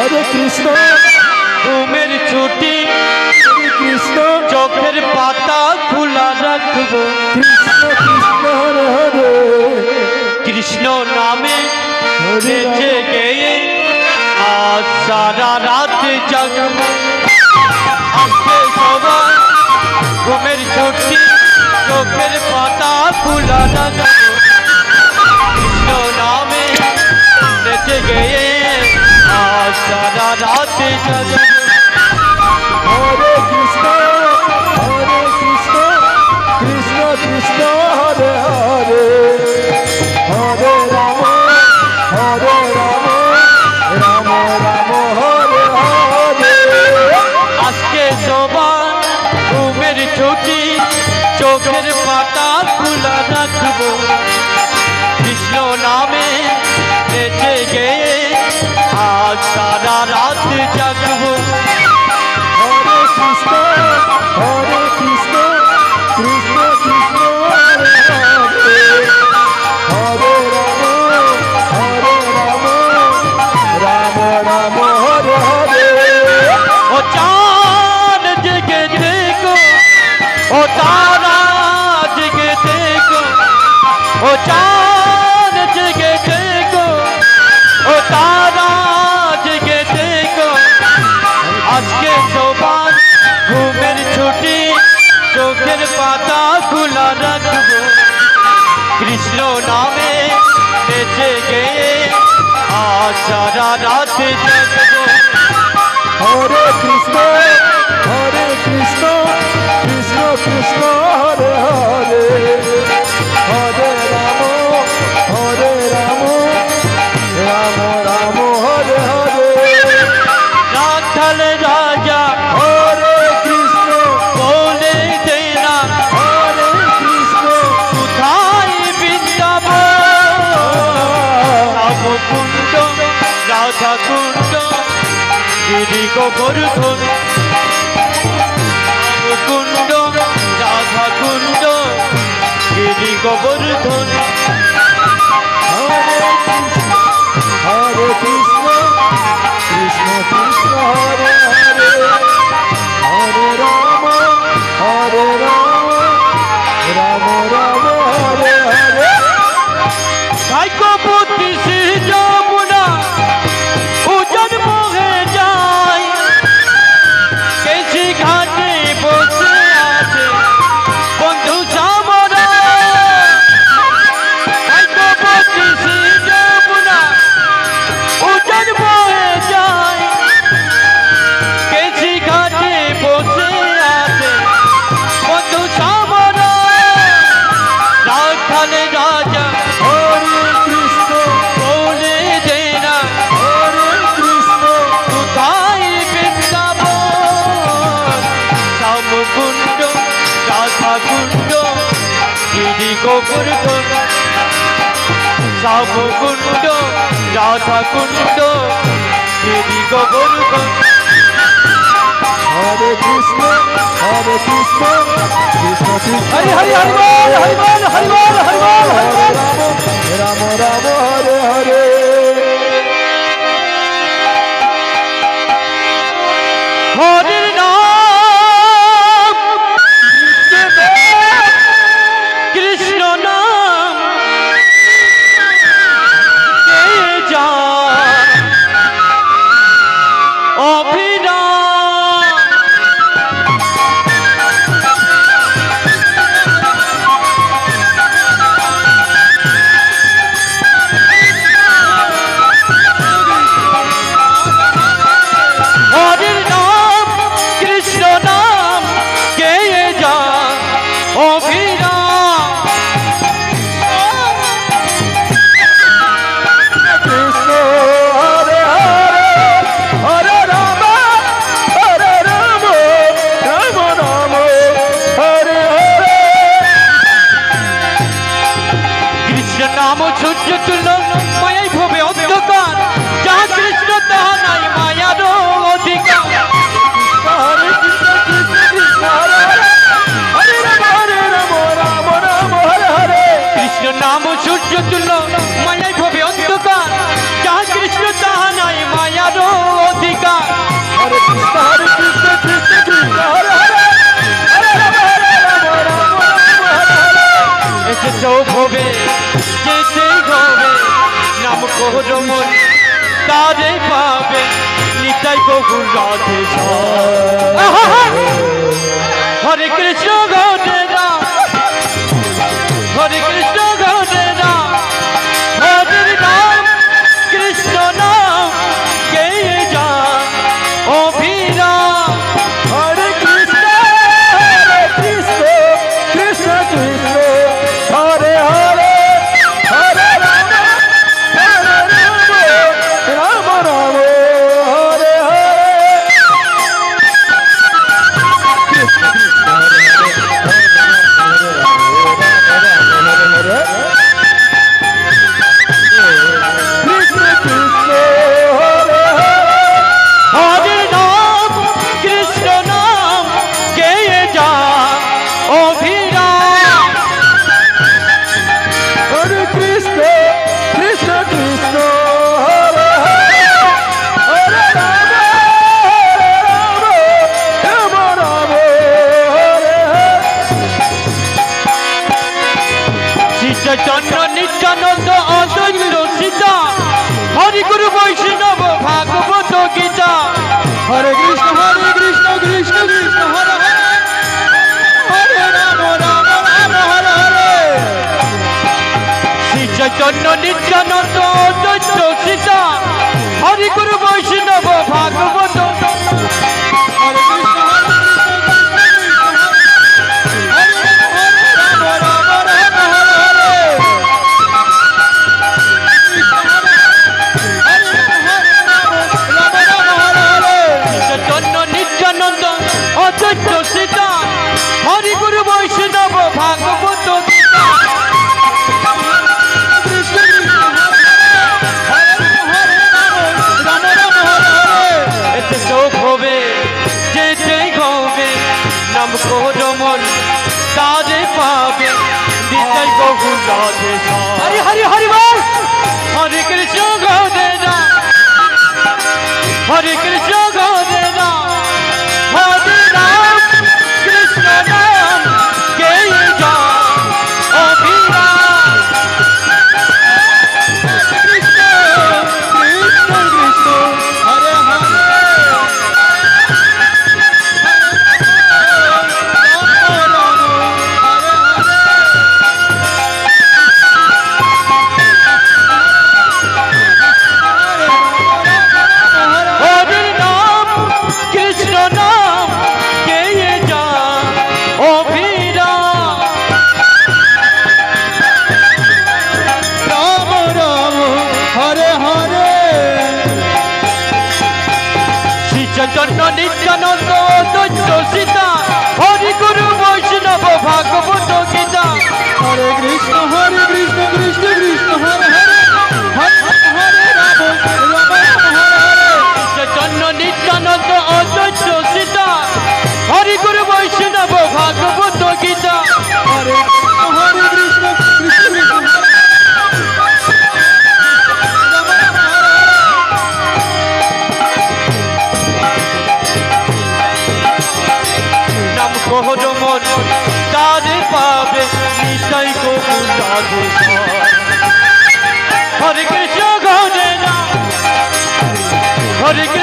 হরে কৃষ্ণ ঘুমের ছুটি হরে কৃষ্ণ চোখের পাতা খোলা রাখবো কৃষ্ণ কৃষ্ণ হরে হরে কৃষ্ণ নামে হরে বেঁচে গিয়ে আজ সারা রাত জাগবো আজকে সবাই ঘুমের ছুটি চোখের পাতা খোলা রাখবো কৃষ্ণ নামে বেঁচে গিয়ে আজ সারা রাত জাগবো হরে কৃষ্ণ কৃষ্ণ কৃষ্ণ হরে হরে হরে রাম রাম রাম হরে হরে আজকে সবাই ঘুমের ছুটি চোখের পাতা খোলা রাখবো কৃষ্ণ নামে বেঁচে গিয়ে আজ সারা রাত জাগবো হরে কৃষ্ণ কৃষ্ণ কৃষ্ণ হরে হরে হরে রাম রাম হরে হরে ও চাঁদ জেগে দেখো ও তারা জেগে দেখো ও চাঁদ জেগে দেখো ও তারা জেগে দেখো আজকে সবার ঘুমের ছুটি চোখের পাতা খোলা রাখবো কৃষ্ণ নামে বেঁচে গিয়ে আজ সারা রাত জাগবো হরে কৃষ্ণ কৃষ্ণ কৃষ্ণ হরে হরে হরে রাম রাম হরে হরে রাখাল রাজা হরে কৃষ্ণ বলে দেনা হরে কৃষ্ণ কোথায় বৃন্দাবন রামকুণ্ড রাধা কুণ্ড গিরি গোবর্ধন রামকুণ্ড রাধা কুণ্ড গিরি গোবর্ধন হরে কৃষ্ণ কৃষ্ণ কৃষ্ণ হরে হরে হরে রাম রাম হরে হরে ভাগ্যবতী শ্রী যমুনা উজন মোহে যায় কেছি ঘাটে বসে আছে বন্ধু সামরা ভাগ্যবতী শ্রী যমুনা উজন মোহে যায় কেছি ঘাটে বসে আছে বন্ধু সামরা রাখাল রাজা হরে কৃষ্ণ বলে দেনা হরে কৃষ্ণ কোথায় বৃন্দাবন শ্যামকুণ্ড রাধা কুণ্ড গিরি গোবর্ধন শ্যামকুণ্ড রাধা কুণ্ড গিরি গোবর্ধন হরে কৃষ্ণ কৃষ্ণ কৃষ্ণ হরি হরি হরি বল হরি বল হরি বল হরি বল হরি বল রাম রাম হরে হরে হরির নাম কৃষ্ণ নাম কে যায় অভিরাম কোহরমন তারে পাবে নিতাই গৌর রাধে হরে কৃষ্ণ গৌরে রাম হরে কৃষ্ণ গৌরে রাম হরে রাম কৃষ্ণ নাম কে যা অভিরাম হরে কৃষ্ণ কৃষ্ণ কৃষ্ণ হরে হরে হরে রাম রাম রাম হরে হরে কৃষ্ণ কৃষ্ণ হরে হরে হরে কৃষ্ণ কৃষ্ণ হরে হরে হরে নাম কৃষ্ণ নাম কে যা অভিরাম হরে কৃষ্ণ কৃষ্ণ কৃষ্ণ হরে হরে হরে রাম রাম রাম হরে হরে শ্রী চৈতন্য নিত্যানন্দ অদ্বৈত সীতা হরি গুরু বৈষ্ণব ভাগবত গীতা হরে কৃষ্ণ কৃষ্ণ কৃষ্ণ হরে হরে হরে রাম রাম রাম হরে হরে শ্রী চৈতন্য নিত্যানন্দ অদ্বৈত সীতা হরি গুরু বৈষ্ণব ভাগবত হরে কৃষ্ণ হরে রাম রাম রাম হরে হরে চৈতন্য নিত্যানন্দ অদ্বৈত সীতা হরি গুরু বৈষ্ণব ভাগবত গীতা এতে শোক হবে যেতেই হবে নাম কোহরমন তারে পাবে নিতাই গৌর রাধে হরি হরি হরি বল হরে কৃষ্ণ গৌরে রাম হরে কৃষ্ণ গৌরে রাম হরে রাম কৃষ্ণ নাম কে যা অভিরাম কৃষ্ণ কৃষ্ণ কৃষ্ণ হরে হরে রাম রাম হরে হরে হরে নাম কৃষ্ণ নাম কে যা অভিরাম রাম রাম হরে হরে শ্রী চৈতন্য নিত্যানন্দ অদ্বৈত সীতা হরি গুরু বৈষ্ণব ভাগবত গীতা হরে কৃষ্ণ কৃষ্ণ কৃষ্ণ হরে হরে হরে হরে রাম রাম রাম হরে হরে চৈতন্য নিত্যানন্দ অদ্বৈত সীতা হরি গুরু বৈষ্ণব ভাগবত গীতা হরে কৃষ্ণ কৃষ্ণ কৃষ্ণ হরে রাম রাম হরে নাম কোহরমন তারে পাবে নিতাই গৌর রাধে হরে কৃষ্ণ গৌরে রাম হরে কৃষ্ণ